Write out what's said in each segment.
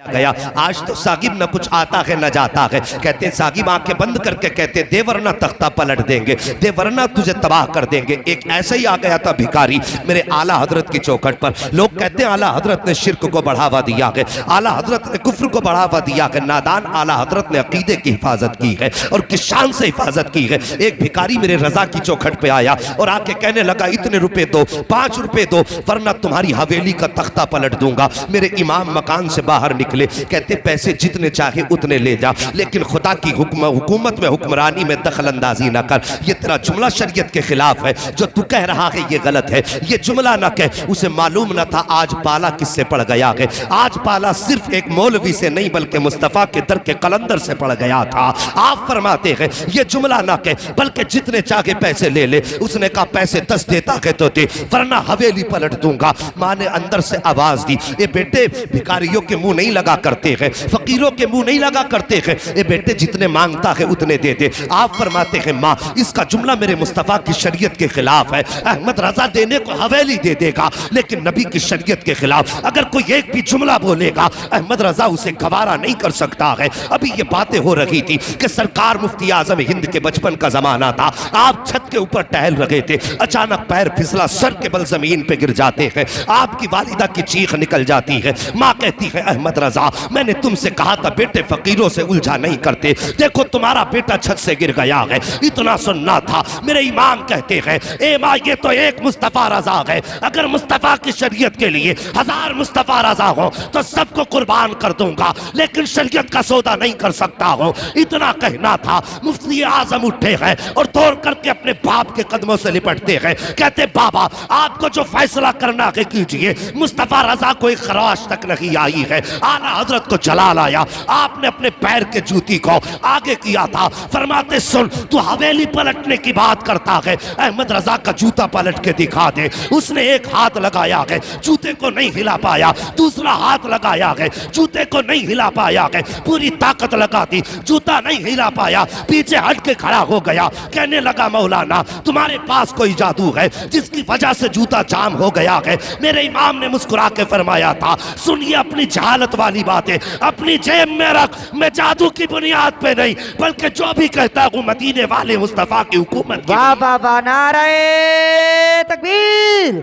गया। आज तो सागिब न कुछ आता है न जाता है। कहते सागिब आंखें बंद करके कहते दे वरना तख्ता पलट देंगे, दे वरना तुझे तबाह कर देंगे। एक ऐसा ही आ गया था भिखारी मेरे आला हजरत की चौखट पर। लोग कहते हैं आला हजरत ने शिर्क को बढ़ावा दिया है, आला हजरत ने कुफ्र को बढ़ावा दिया है। नादान, आला हजरत ने अकीदे की हिफाजत की है और किस शान से हिफाजत की है। एक भिखारी मेरे रजा की चौखट पे आया और आके कहने लगा इतने रुपए दो, 5 रुपए दो, वरना तुम्हारी हवेली का तख्ता पलट दूंगा। मेरे इमाम मकान से बाहर निकले, कहते पैसे जितने चाहे उतने ले जा, लेकिन खुदा की हुकूमत में हुक्मरानी में दखल अंदाजी ना कर। ये तेरा जुमला शरीयत के खिलाफ है, जो तू कह रहा है ये गलत है, ये जुमला ना कह। उसे मालूम ना था आज पाला किससे पड़ गया है। आज पाला सिर्फ एक मौलवी से नहीं बल्कि मुस्तफा के दर के कलंदर से पड़ गया था। आप फरमाते हैं ये जुमला ना कह, बल्कि जितने चाहे पैसे ले ले। उसने कहा पैसे 10 देता है तो दे, वरना हवेली पलट दूंगा। माँ ने अंदर से आवाज दी, ये बेटे भिखारियों के मुंह नहीं लगा करते हैं, फकीरों के मुंह नहीं लगा करते हैं। ये बेटे जितने मांगता है उतने दे दे। आप फरमाते हैं माँ इसका जुमला मेरे मुस्तफा की शरीयत के खिलाफ है। अहमद रजा देने को हवेली दे देगा, लेकिन नबी की शरीयत के खिलाफ अगर कोई एक भी जुमला बोलेगा अहमद रजा उसे गवारा नहीं कर सकता है। अभी ये बातें हो रही थी कि सरकार मुफ्ती आजम हिंद के बचपन का जमाना था। आप छत के ऊपर टहल रहे थे, अचानक पैर फिसला, सर के बल जमीन पे गिर जाते हैं। आपकी वालिदा की चीख निकल जाती है। माँ कहती है अहमद रजा मैंने तुमसे कहा था बेटे फकीरों से उलझा नहीं करते, देखो तुम्हारा बेटा छत से गिर गया है, इतना सुनना था। मेरे इमाम कहते हैं ए माँ ये तो एक मुस्तफा रजा है, अगर मुस्तफा की शरीयत के लिए 1000 मुस्तफा रजा हो तो सबको कुर्बान कर दूंगा, लेकिन शरीयत का सौदा नहीं कर सकता हो। इतना कहना था। मुफ्ती आजम उठे हैं और तोड़ करके अपने बाप के कदमों से लिपटते हैं। कहते बाबा आपको जो फैसला करना है कीजिए, मुस्तफा रजा कोई खराश तक नहीं आई है। आला हजरत को जला लाया, आपने अपने पैर के जूती को आगे किया था। फरमाते सुन तू हवेली पलटने की बात करता है, अहमद रजा का जूता पलट के दिखा दे। उसने एक हाथ लगाया है, जूते को नहीं हिला पाया, दूसरा हाथ लगाया है, जूते को नहीं हिला पाया है, पूरी ताकत लगा दी, जूता नहीं हिला पाया, पीछे हट के खड़ा हो गया। कहने लगा मौलाना तुम्हारे पास कोई जादू है जिसकी वजह से जूता जाम हो गया है। मेरे इमाम ने मुस्कुरा के फरमाया था सुनिए अपनी जहालत वाली बातें अपनी जेब में रख, मैं जादू की बुनियाद पे नहीं बल्कि जो भी कहता हूँ मदीने वाले मुस्तफा की हुकूमत। वाह वाह वाह, नारे तकबीर,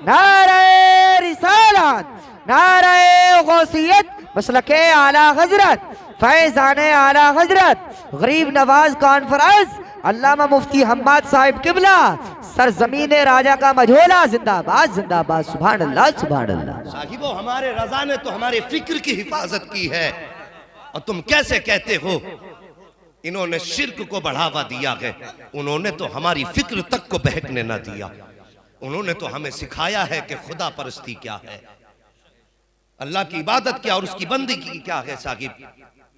नारे रिसालत, नारे गौसियत, मसलके आला हजरत, फैज़ाने आला हजरत, गरीब नवाज कॉन्फ्रेंस, अल्लामा मुफ्ती हम्माद साहिब किबला, सरजमीने राजा का मझोला, जिंदाबाद जिंदाबाद, सुभान अल्लाह सुभान अल्लाह। साहिबो हमारे रजा ने तो हमारे फिक्र की हिफाजत की है और तुम कैसे कहते हो इन्होंने शिर्क को बढ़ावा दिया है। उन्होंने तो हमारी फिक्र तक को बहकने ना दिया। उन्होंने तो हमें सिखाया है कि खुदा परस्ती क्या है, अल्लाह की इबादत क्या और उसकी बंदगी क्या है। साहिब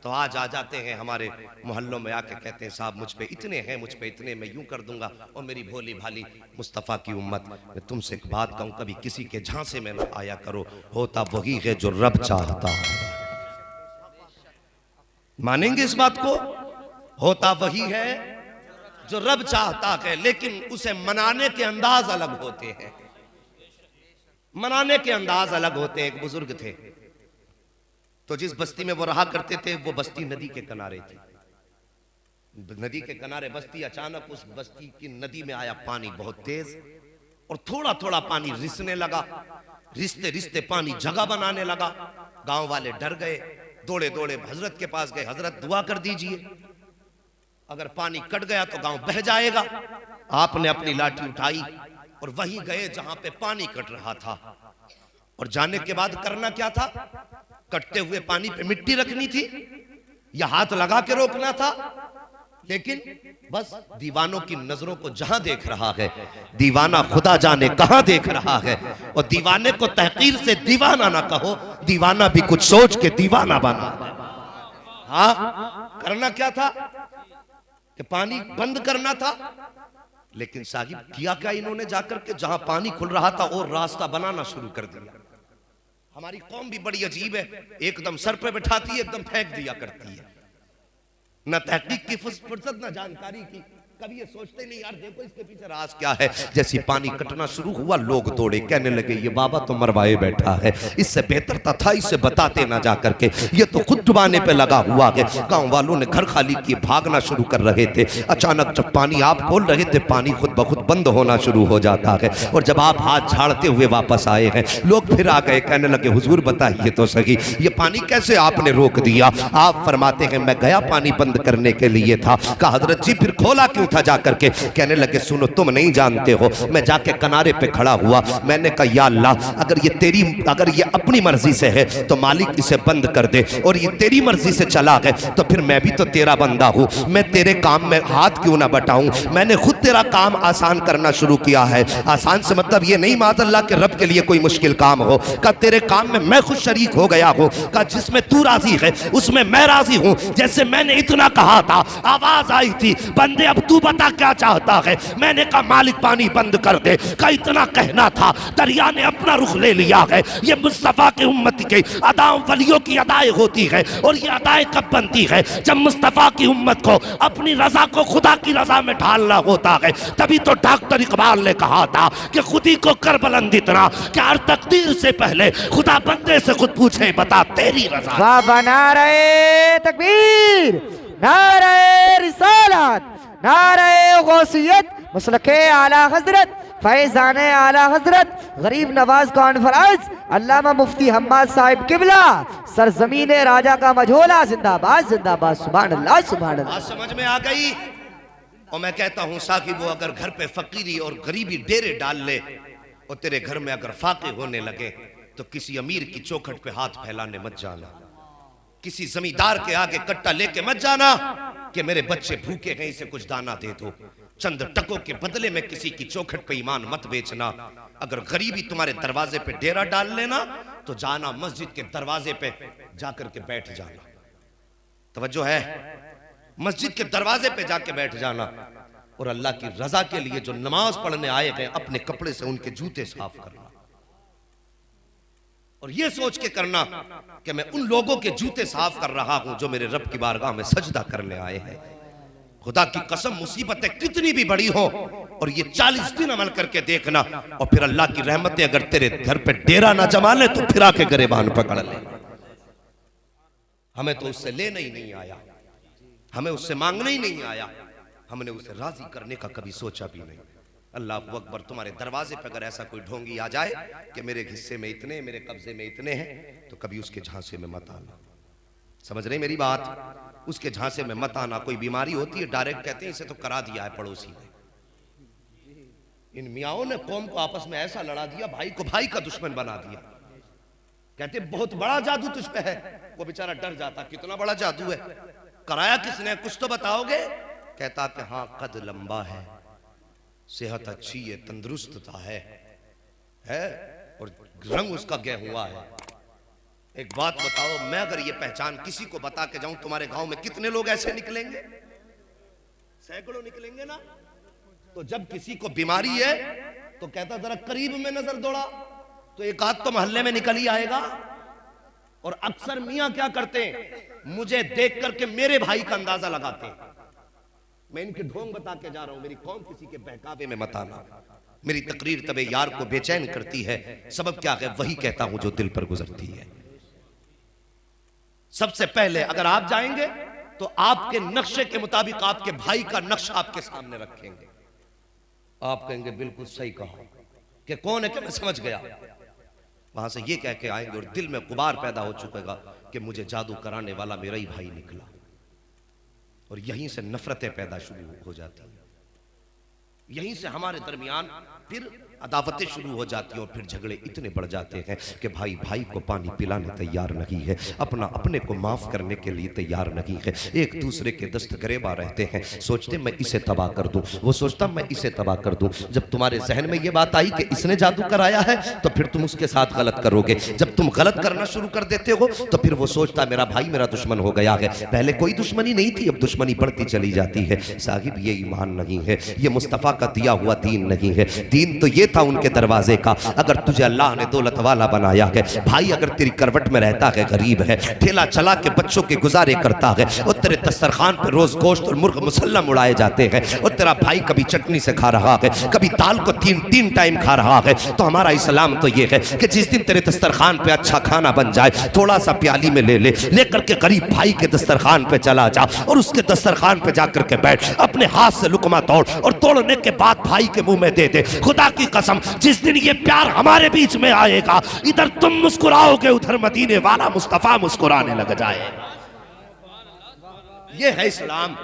तो आज आ जाते हैं हमारे मोहल्लों में आके कहते हैं साहब मुझ पे इतने हैं, मुझ पे इतने, मैं यूं कर दूंगा। और मेरी भोली भाली मुस्तफ़ा की उम्मत, मैं तुमसे एक बात कहूं, कभी किसी के झांसे में ना आया करो। होता वही है जो रब चाहता है। मानेंगे इस बात को? होता वही है जो रब चाहता है, लेकिन उसे मनाने के अंदाज अलग होते हैं। मनाने के अंदाज अलग होते हैं। एक बुजुर्ग थे तो जिस बस्ती में वो रहा करते थे वो बस्ती नदी के किनारे थी। नदी के किनारे बस्ती, अचानक उस बस्ती की नदी में आया पानी बहुत तेज और थोड़ा थोड़ा पानी रिसने लगा। रिश्ते रिश्ते पानी जगह बनाने लगा। गांव वाले डर गए, दौड़े दौड़े हजरत के पास गए, हजरत दुआ कर दीजिए, अगर पानी कट गया तो गांव बह जाएगा। आपने अपनी लाठी उठाई और वहीं गए जहां पे पानी कट रहा था। और जाने के बाद करना क्या था? कटते हुए पानी पे मिट्टी रखनी थी या हाथ लगा के रोकना था। लेकिन बस दीवानों की नजरों को जहां देख रहा है, दीवाना खुदा जाने कहां देख रहा है। और दीवाने को तहकीर से दीवाना ना कहो, दीवाना भी कुछ सोच के दीवाना बना। हाँ, करना क्या था कि पानी बंद करना था। लेकिन साहिब किया क्या इन्होंने? जाकर के जहां पानी खुल रहा था और रास्ता बनाना शुरू कर दिया। हमारी कौम भी बड़ी अजीब है, एकदम सर पे बैठाती है, एकदम फेंक दिया करती है। न तहकीक की फुर्सत न जानकारी की। कभी ये सोचते नहीं यार देखो इसके पीछे राज क्या है। जैसी पानी कटना शुरू हुआ लोग दौड़े, कहने लगे ये बाबा तो मरवाए बैठा है, इससे बेहतर था इसे बताते ना जा करके, ये तो खुद डुबाने पे लगा हुआ है। गांव वालों ने घर खाली किए, भागना शुरू कर रहे थे। अचानक जब पानी आप खोल रहे थे पानी खुद ब खुद बंद होना शुरू हो जाता है। और जब आप हाथ झाड़ते हुए वापस आए हैं लोग फिर आ गए, कहने लगे हुजूर बताइए तो सही ये पानी कैसे आपने रोक दिया। आप फरमाते हैं मैं गया पानी बंद करने के लिए था। कहा हजरत जी फिर खोला क्यों था जाकर के। कहने लगे सुनो तुम नहीं जानते हो, मैं जाके किनारे पे खड़ा हुआ, मैंने कहा या अल्लाह अगर ये अपनी मर्जी से है तो मालिक इसे बंद कर दे, और ये तेरी मर्जी से चला है तो फिर मैं भी तो तेरा बंदा हूं, मैं तेरे काम में हाथ क्यों ना बटाऊं। मैंने खुद तेरा काम आसान करना शुरू किया है। आसान से मतलब ये नहीं माज़अल्लाह के रब के लिए कोई मुश्किल काम हो, का तेरे काम में मैं खुद शरीक हो गया हूं, का जिसमें तू राजी है उसमें मैं राजी हूं। जैसे मैंने इतना कहा था आवाज आई थी बंदे अब तू बता क्या चाहता है। मैंने कहा मालिक पानी बंद कर दे, का इतना कहना था दरिया ने अपना रुख ले लिया है। ये मुस्तफा के उम्मत के अदाओं वलियों की अदाएं होती है, और ये अदाएं कब बनती है जब मुस्तफा की उम्मत को अपनी रजा को खुदा की रजा में ढालना होता है। तभी तो डॉक्टर इकबाल ने कहा था कि खुदी को कर बुलंद इतना कि हर तकदीर से पहले खुदा बंदे से खुद पूछे बता तेरी रजा। बाबा नारे तकबीर, नारे रिसालत, नारे गौसियत, मसलके आला हजरत, फैजाने आला हजरत, गरीब नवाज कॉन्फ्रेंस, अल्लामा मुफ्ती हम्माद साहिब किबला, सरजमीन राजा का मझोला, जिंदाबाद जिंदाबाद, सुभान अल्लाह सुभान अल्लाह। समझ में आ गई। और मैं कहता हूं साकिब वो अगर घर पे फकीरी और गरीबी डेरे डाल ले और तेरे घर में अगर फाके होने लगे तो किसी अमीर की चौखट पे हाथ फैलाने मत जाना, किसी जमींदार के आगे कट्टा लेके मत जाना कि मेरे बच्चे भूखे हैं इसे कुछ दाना दे दो। चंद टकों के बदले में किसी की चौखट पे ईमान मत बेचना। अगर गरीबी तुम्हारे दरवाजे पे डेरा डाल लेना तो जाना मस्जिद के दरवाजे पे जाकर के बैठ जाना। तवज्जो है, मस्जिद के दरवाजे पे जाके बैठ जाना और अल्लाह की रजा के लिए जो नमाज पढ़ने आए हैं अपने कपड़े से उनके जूते साफ करना, और ये सोच के करना कि मैं उन लोगों के जूते साफ कर रहा हूं जो मेरे रब की बारगाह में सजदा करने आए हैं। खुदा की कसम मुसीबतें कितनी भी बड़ी हो और ये 40 दिन अमल करके देखना, और फिर अल्लाह की रहमतें अगर तेरे घर पे डेरा ना जमा ले तो फिर आके गरेबान पकड़ ले। हमें तो उससे लेना ही नहीं आया, हमें उससे मांगना ही नहीं आया, हमने उसे राजी करने का कभी सोचा भी नहीं। अल्लाह अकबर, तुम्हारे दरवाजे पर अगर ऐसा कोई ढोंगी आ जाए कि मेरे हिस्से में इतने, मेरे कब्जे में इतने हैं, तो कभी उसके झांसे में मत आना। समझ रहे मेरी बात? उसके झांसे में मत आना। कोई बीमारी होती है डायरेक्ट कहते हैं इसे तो करा दिया है पड़ोसी ने। इन मियाओं ने कौम को आपस में ऐसा लड़ा दिया, भाई को भाई का दुश्मन बना दिया। कहते बहुत बड़ा जादू तुझ पे है, वो बेचारा डर जाता कितना बड़ा जादू है, कराया किसने, कुछ तो बताओगे? कहता कि हाँ कद लंबा है, सेहत अच्छी है, तंदुरुस्तता है और रंग उसका गेहुआ है। एक बात बताओ, मैं अगर ये पहचान किसी को बता के जाऊं तुम्हारे गांव में कितने लोग ऐसे निकलेंगे? सैकड़ों निकलेंगे ना। तो जब किसी को बीमारी है तो कहता जरा करीब में नजर दौड़ा, तो एक आध तो मोहल्ले में निकल ही आएगा। और अक्सर मियां क्या करते हैं, मुझे देख करके मेरे भाई का अंदाजा लगाते हैं। मैं इनके ढोंग बता के जा रहा हूं, मेरी कौम किसी के बहकावे में मत आना। मेरी तकरीर तबे यार को बेचैन करती है, सबब क्या है वही कहता हूं जो दिल पर गुजरती है। सबसे पहले अगर आप जाएंगे तो आपके नक्शे के मुताबिक आपके भाई का नक्शा आपके सामने रखेंगे। आप कहेंगे बिल्कुल सही कहा, कि कौन है कि मैं समझ गया। वहां से ये कह के आएंगे और दिल में गुबार पैदा हो चुकेगा कि मुझे जादू कराने वाला मेरा ही भाई निकला, और यहीं से नफरतें पैदा शुरू हो जाती हैं। यहीं से हमारे दरमियान फिर अदावतें शुरू हो जाती हैं और फिर झगड़े इतने बढ़ जाते हैं कि भाई भाई को पानी पिलाने तैयार नहीं है, अपना अपने को माफ करने के लिए तैयार नहीं है, एक दूसरे के दस्तगरेबा रहते हैं, सोचते मैं इसे तबाह कर दूं, वो सोचता मैं इसे तबाह कर दूं। जब तुम्हारे जहन में ये बात आई कि इसने जादू कराया है तो फिर तुम उसके साथ गलत करोगे। जब तुम गलत करना शुरू कर देते हो तो फिर वो सोचता मेरा भाई मेरा दुश्मन हो गया है। पहले कोई दुश्मनी नहीं थी, अब दुश्मनी बढ़ती चली जाती है। साहिब ये ईमान नहीं है, ये मुस्तफ़ा का दिया हुआ दीन नहीं है। दीन तो ये था उनके दरवाजे का। अगर तुझे अल्लाह ने दौलत वाला बनाया है भाई, अगर तेरी करवट में रहता है, गरीब है, ठेला चला के बच्चों के गुजारे करता है, और तेरे दस्तरखान पे रोज गोश्त और मुर्ग मुसल्लम उड़ाए जाते हैं, और तेरा भाई कभी चटनी से खा रहा है, कभी दाल को तीन टाइम खा रहा है, तो हमारा इस्लाम तो ये है कि जिस दिन तेरे दस्तरखान पे अच्छा खाना बन जाए, थोड़ा सा प्याली में ले लेकर के गरीब भाई के दस्तरखान पे चला जा और उसके दस्तरखान पे जाकर के बैठ, अपने हाथ से लुकमा तोड़ और तोड़ने के बाद भाई के मुंह में दे दे। खुदा की कसम जिस दिन ये प्यार हमारे बीच में आएगा, इधर तुम मुस्कुराओगे, उधर मदीने वाला मुस्तफा मुस्कुराने लग जाएगा। ये है इस्लाम।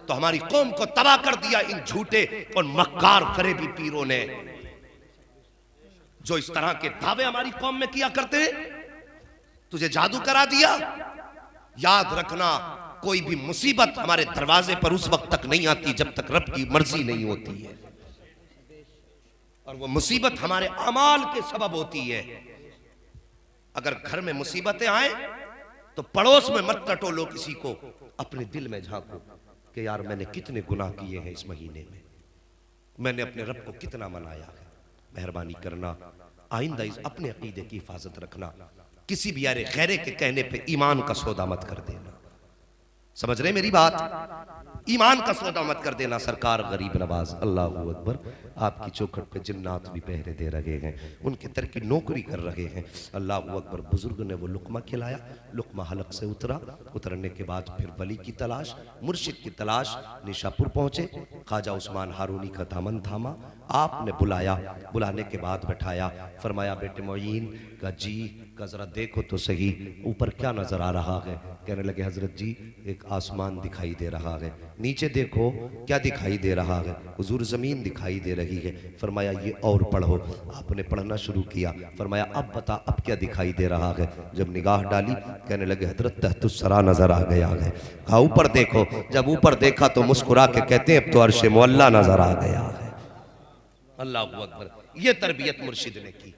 तो हमारी कौम को तबाह कर दिया इन झूठे और मक्कार फरेबी पीरों ने, जो इस तरह के दावे हमारी कौम में किया करते हैं। तुझे जादू करा दिया। याद रखना, कोई भी मुसीबत हमारे दरवाजे पर उस वक्त तक नहीं आती जब तक रब की मर्जी नहीं होती है, और वो मुसीबत हमारे अमाल के सबब होती है। अगर घर में मुसीबतें आए तो पड़ोस में मत टटोलो किसी को, अपने दिल में झांको कि यार मैंने कितने गुनाह किए हैं इस महीने में, मैंने अपने रब को कितना मनाया है। मेहरबानी करना, आइंदा इस अपने अकीदे की हिफाजत रखना। किसी भी यारे गैरे के कहने पे ईमान का सौदा मत कर देना। समझ रहे मेरी बात? ईमान का सौदा मत कर देना। सरकार गरीब नवाज अल्लाह अकबर आपकी चौखट पे जिन्नात भी पहरे दे रहे हैं, उनके तर की नौकरी कर रहे हैं। अल्लाह अकबर। बुजुर्ग ने वो लुकमा खिलाया, लुकमा हलक से उतरा, उतरने के बाद फिर वली की तलाश, मुर्शिद की तलाश। निशापुर पहुंचे, ख्वाजा उस्मान हारूनी का दामन थामा, आपने बुलाया, बुलाने के बाद बैठाया, फरमाया बेटे मोइन का जी का जरा देखो तो सही, ऊपर क्या नजर आ रहा है? कहने लगे हजरत जी एक आसमान दिखाई दे रहा है। नीचे देखो क्या दिखाई दे रहा है? हुजूर जमीन दिखाई दे रही है। फरमाया ये और पढ़ो। आपने पढ़ना शुरू किया। फरमाया अब बता अब क्या दिखाई दे रहा है? जब निगाह डाली कहने लगे हजरत तहतुस्सरा नजर आ गया है। कहा ऊपर देखो। जब ऊपर देखा तो मुस्कुरा के कहते हैं अब तो अर्श मुअल्ला नजर आ गया है। अल्लाह अकबर। ये तरबियत मुर्शिद ने की,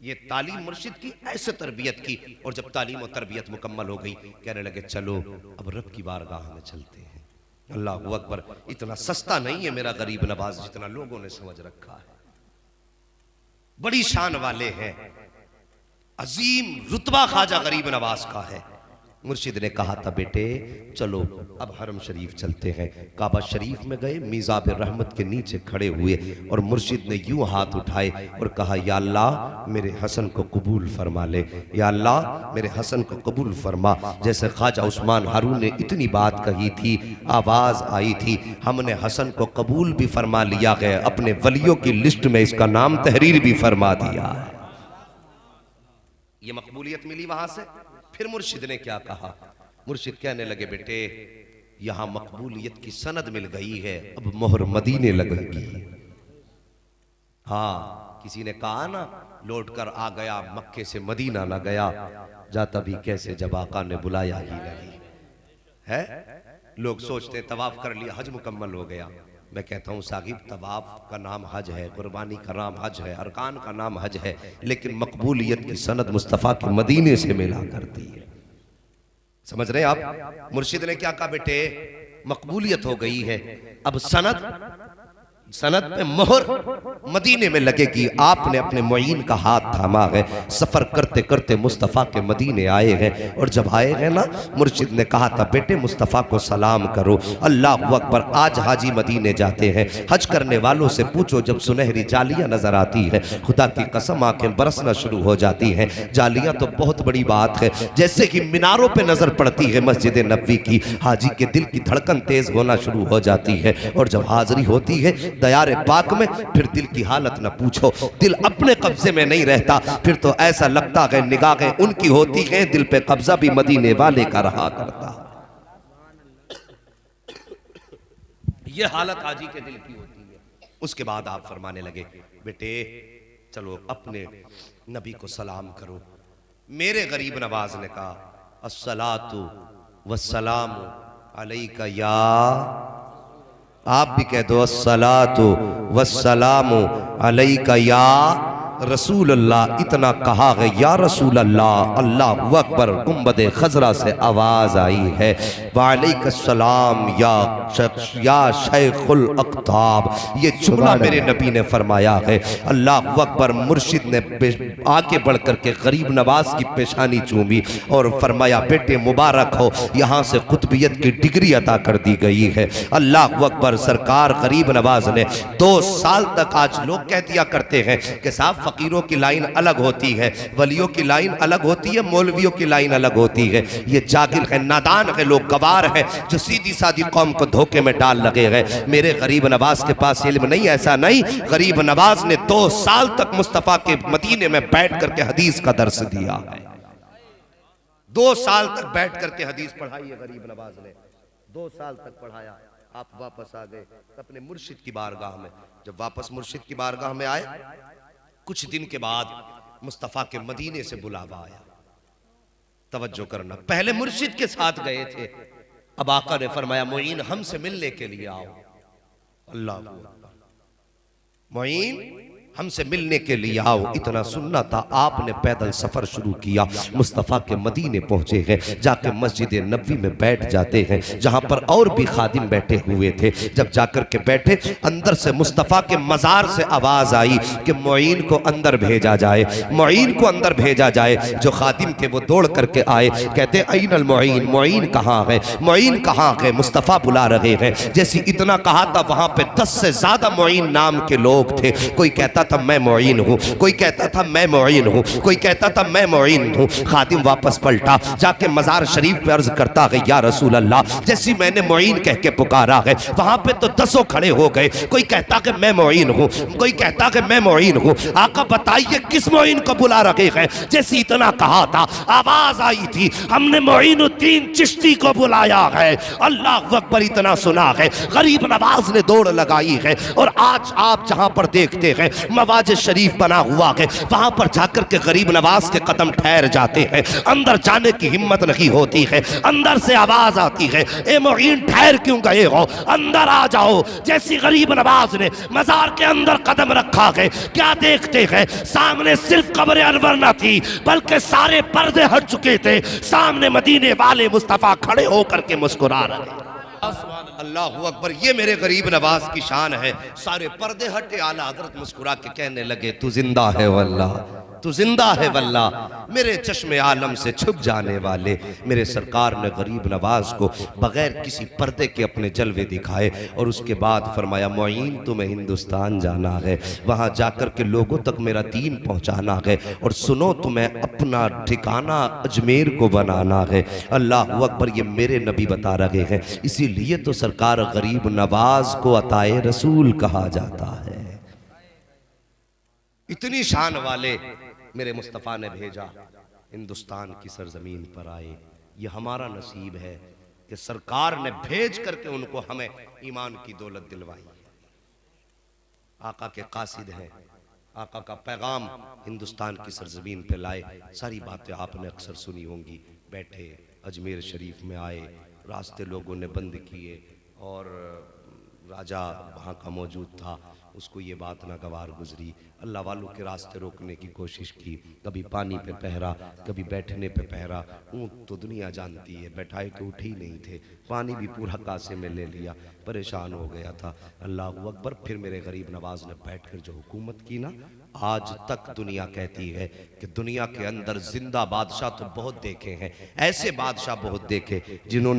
ये तालीम मुर्शिद की, ऐसे तरबियत की। और जब तालीम और तरबियत मुकम्मल हो गई कहने लगे चलो अब रब की बारगाह में चलते हैं। अल्लाह अकबर। इतना सस्ता नहीं है मेरा गरीब नवाज जितना लोगों ने समझ रखा है। बड़ी शान वाले हैं, अजीम रुतबा ख्वाजा गरीब नवाज का है। मुर्शिद ने कहा था बेटे चलो अब हरम शरीफ चलते हैं। काबा शरीफ में गए, मीज़ाब रहमत के नीचे खड़े हुए और मुर्शिद ने यूं हाथ उठाए और कहा या अल्लाह मेरे हसन को कबूल फरमा ले, या अल्लाह मेरे हसन को कबूल फरमा। जैसे ख्वाजा उस्मान हारून ने इतनी बात कही थी, आवाज आई थी, हमने हसन को कबूल भी फरमा लिया है, अपने वलियों की लिस्ट में इसका नाम तहरीर भी फरमा दिया है। ये मकबूलियत मिली वहां से। फिर मुर्शिद ने क्या कहा? मुर्शिद कहने लगे बेटे यहां मकबूलियत की सनद मिल गई है, अब मोहर मदीने लगेगी। हाँ, किसी ने कहा ना लौट कर आ गया मक्के से मदीना न गया, जाता भी कैसे जब आका ने बुलाया ही नहीं है। लोग सोचते तवाफ कर लिया हज मुकम्मल हो गया। मैं कहता हूँ साहिब तवाफ का नाम हज है, कुर्बानी का नाम हज है, अरकान का नाम हज है, लेकिन मकबूलियत की सनद मुस्तफ़ा के मदीने से मिला करती है। समझ रहे आप? मुर्शिद ने क्या कहा बेटे मकबूलियत हो गई है, अब सनद पे मोहर मदीने में लगेगी। आपने अपने मुईन का हाथ थामा है, सफर करते करते मुस्तफ़ा के मदीने आए हैं। और जब आए हैं ना, मुर्शिद ने कहा था बेटे मुस्तफ़ा को सलाम करो। अल्लाह अकबर। आज हाजी मदीने जाते हैं, हज करने वालों से पूछो जब सुनहरी जालियां नजर आती है, खुदा की कसम आंखें बरसना शुरू हो जाती हैं। जालियां तो बहुत बड़ी बात है, जैसे कि मीनारों पे नजर पड़ती है मस्जिद नबवी की, हाजी के दिल की धड़कन तेज होना शुरू हो जाती है। और जब हाजिरी होती है दयारे पाक में, फिर दिल की हालत न पूछो। दिल अपने कब्जे में नहीं रहता, फिर तो ऐसा लगता है निगाहें उनकी होती हैं, दिल पे कब्जा भी मदीने वाले का रहा करता। यह हालत हाजी के दिल की होती है। उसके बाद आप फरमाने लगे बेटे चलो अपने नबी को सलाम करो। मेरे गरीब नवाज ने कहा अस्सलातु वस्सलामु अलैका या, आप भी कह दो अस्सलातु वस्सलामु अलैका या रसूल अल्लाह इतना कहा है, या रसूल अल्लाह, अल्लाह अकबर। गुंबद खजरा से आवाज आई है, वालेकुम या शेखुल अख्ताब। ये जुमला मेरे नबी ने फरमाया है। अल्लाह अकबर। मुर्शिद ने आगे बढ़ करके गरीब नवाज की पेशानी चूमी और फरमाया, बेटे मुबारक हो, यहाँ से कुतुबियत की डिग्री अता कर दी गई है। अल्लाह अकबर। सरकार गरीब नवाज ने 2 साल तक, आज लोग कह दिया करते हैं कि साहब फकीरों की लाइन अलग होती है, वलियों की लाइन अलग होती है, मौलवियों की लाइन अलग होती है। ये जागिल है, नादान है, लोग गवार है जो सीधी सादी कौम को धोखे में डाल लगे हैं। मेरे गरीब नवाज के पास इल्म नहीं, ऐसा नहीं। गरीब नवाज ने 2 साल तक मुस्तफा के मदीने में बैठ करके हदीस का दर्स दिया है। 2 साल तक बैठ करके हदीस पढ़ाई है गरीब नवाज ने, 2 साल तक पढ़ाया। आप वापस आ गए अपने मुर्शिद की बारगाह में। जब वापस मुर्शिद की बारगाह में आए, कुछ दिन के बाद मुस्तफा के मदीने से बुलावा आया। तवज्जो करना, पहले मुर्शिद के साथ गए थे, अब आका ने फरमाया, मोइन हमसे मिलने के लिए आओ। अल्लाह, मोइन हमसे मिलने के लिए आओ। इतना सुनना था, आपने पैदल सफर शुरू किया, मुस्तफ़ा के मदीने पहुंचे हैं। जाके मस्जिद नबवी में बैठ जाते हैं, जहां पर और भी खादिम बैठे हुए थे। जब जाकर के बैठे, अंदर से मुस्तफ़ा के मज़ार से आवाज आई कि मोइन को अंदर भेजा जाए, मोइन को अंदर भेजा जाए। जो खादिम थे वो दौड़ करके आए, कहते अइनल मोइन, मोइन कहाँ है, मोइन कहाँ है, मुस्तफ़ा बुला रहे हैं। जैसे इतना कहा था, वहां पे 10 से ज्यादा मोइन नाम के लोग थे। कोई कहता था मैं मोइन हूं, कोई कहता था मैं मोइन हूं, कोई कहता था मैं मोइन हूं। खादिम वापस पलटा, जाके मजार शरीफ पे अर्ज करता है, या रसूल अल्लाह, जैसी मैंने मोइन कह के पुकारा है, वहां पे तो 10 खड़े हो गए। कोई कहता कि मैं मोइन हूं, कोई कहता कि मैं मोइन हूं। आका बताइए किस मोइन को बुला रखे हैं। जैसे इतना कहा था, आवाज आई थी, हमने मोइनुद्दीन चिश्ती को बुलाया है। अल्लाह अकबर। इतना सुना है, गरीब नवाज ने दौड़ लगाई है। और आज आप जहां पर देखते हैं मवाज शरीफ बना हुआ है, वहां पर जाकर के गरीब नवाज के कदम ठहर जाते हैं। अंदर जाने की हिम्मत नहीं होती है, अंदर से आवाज आती है, ए मोइन ठहर क्यों गए हो, अंदर आ जाओ। जैसी गरीब नवाज ने मजार के अंदर कदम रखा है, क्या देखते हैं, सामने सिर्फ कब्र अनवर न थी, बल्कि सारे पर्दे हट चुके थे। सामने मदीने वाले मुस्तफा खड़े होकर के मुस्कुरा रहे। अल्लाह अकबर। ये मेरे गरीब नवाज की शान है। सारे पर्दे हटे, आला हजरत मुस्कुरा के कहने लगे, तू जिंदा है वल्लाह, तू जिंदा है वल्लाह। मेरे चश्मे आलम से छुप जाने वाले मेरे सरकार ने गरीब नवाज को बगैर किसी पर्दे के अपने जलवे दिखाए। और उसके बाद फरमाया, मोइन तुम्हें हिंदुस्तान जाना है, वहां जाकर के लोगों तक मेरा दीन पहुंचाना है। और सुनो, तुम्हें अपना ठिकाना अजमेर को बनाना है। अल्लाह अकबर। ये मेरे नबी बता रहे हैं, इसीलिए तो सरकार गरीब नवाज को अताए रसूल कहा जाता है। इतनी शान वाले मेरे मुस्तफ़ा ने भेजा, हिंदुस्तान की सरजमीन पर आए। ये हमारा नसीब है कि सरकार ने भेज करके उनको हमें ईमान की दौलत दिलवाई। आका के कासिद हैं, आका का पैगाम हिंदुस्तान की सरजमीन पे लाए। सारी बातें आपने अक्सर सुनी होंगी। बैठे, अजमेर शरीफ में आए, रास्ते लोगों ने बंद किए और राजा वहाँ का मौजूद था, उसको ये बात नागवार गुजरी। अल्लाह वालों के रास्ते रोकने की कोशिश की, कभी पानी पे पहरा, कभी बैठने पे पहरा। ऊँट तो दुनिया जानती है, बैठाए तो उठे ही नहीं थे, पानी भी पूरा कासे में ले लिया, परेशान हो गया था। अल्लाह अकबर। फिर मेरे गरीब नवाज ने बैठ कर जो हुकूमत की ना, आज तक दुनिया कहती है कि दुनिया के अंदर जिंदा बादशाह तो बहुत देखे हैं, ऐसे बादशाह बहुत देखे जिन्होंने